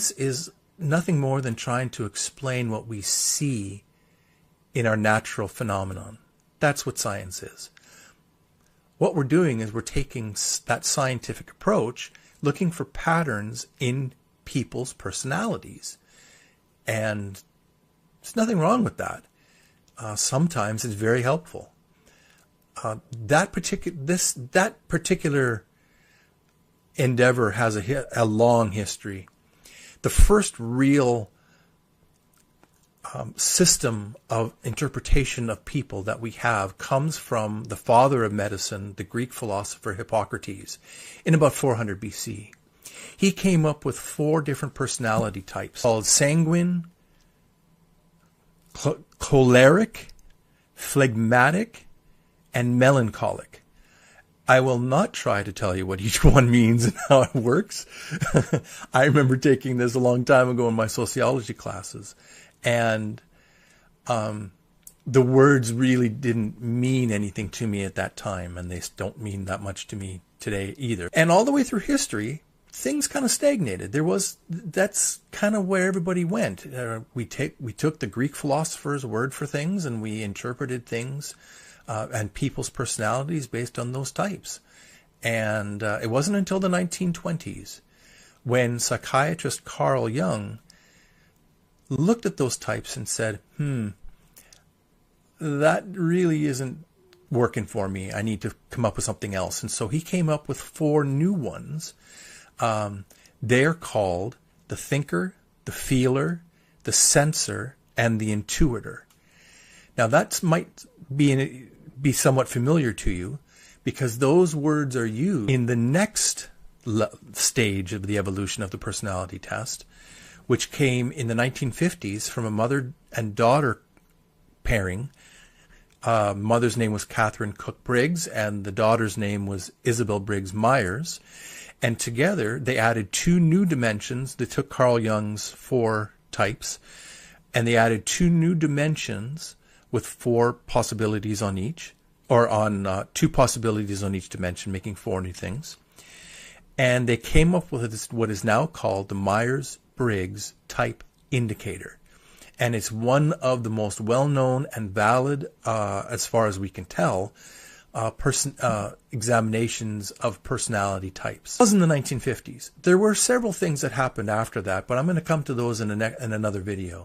Science is nothing more than trying to explain what we see in our natural phenomenon. That's what science is. What we're doing is we're taking that scientific approach, looking for patterns in people's personalities. And there's nothing wrong with that. Sometimes it's very helpful. That particular endeavor has a long history. The first real system of interpretation of people that we have comes from the father of medicine, the Greek philosopher Hippocrates, in about 400 BC. He came up with 4 different personality types called sanguine, choleric, phlegmatic, and melancholic. I will not try to tell you what each one means and how it works. I remember taking this a long time ago in my sociology classes, and the words really didn't mean anything to me at that time, and they don't mean that much to me today either. And all the way through history, things kind of stagnated. That's kind of where everybody went. We took the Greek philosophers' word for things, and we interpreted things and people's personalities based on those types. And it wasn't until the 1920s when psychiatrist Carl Jung looked at those types and said, that really isn't working for me. I need to come up with something else. And so he came up with 4 new ones. They're called the thinker, the feeler, the sensor, and the intuitor. Now that might be somewhat familiar to you, because those words are used in the next stage of the evolution of the personality test, which came in the 1950s from a mother and daughter pairing. Mother's name was Catherine Cook Briggs, and the daughter's name was Isabel Briggs Myers. And together they added 2 new dimensions. They took Carl Jung's 4 types, and they added 2 new dimensions with 4 possibilities on each, or on 2 possibilities on each dimension, making 4 new things. And they came up with what is now called the Myers-Briggs Type Indicator. And it's one of the most well-known and valid, as far as we can tell, examinations of personality types. It was in the 1950s. There were several things that happened after that, but I'm going to come to those in another video.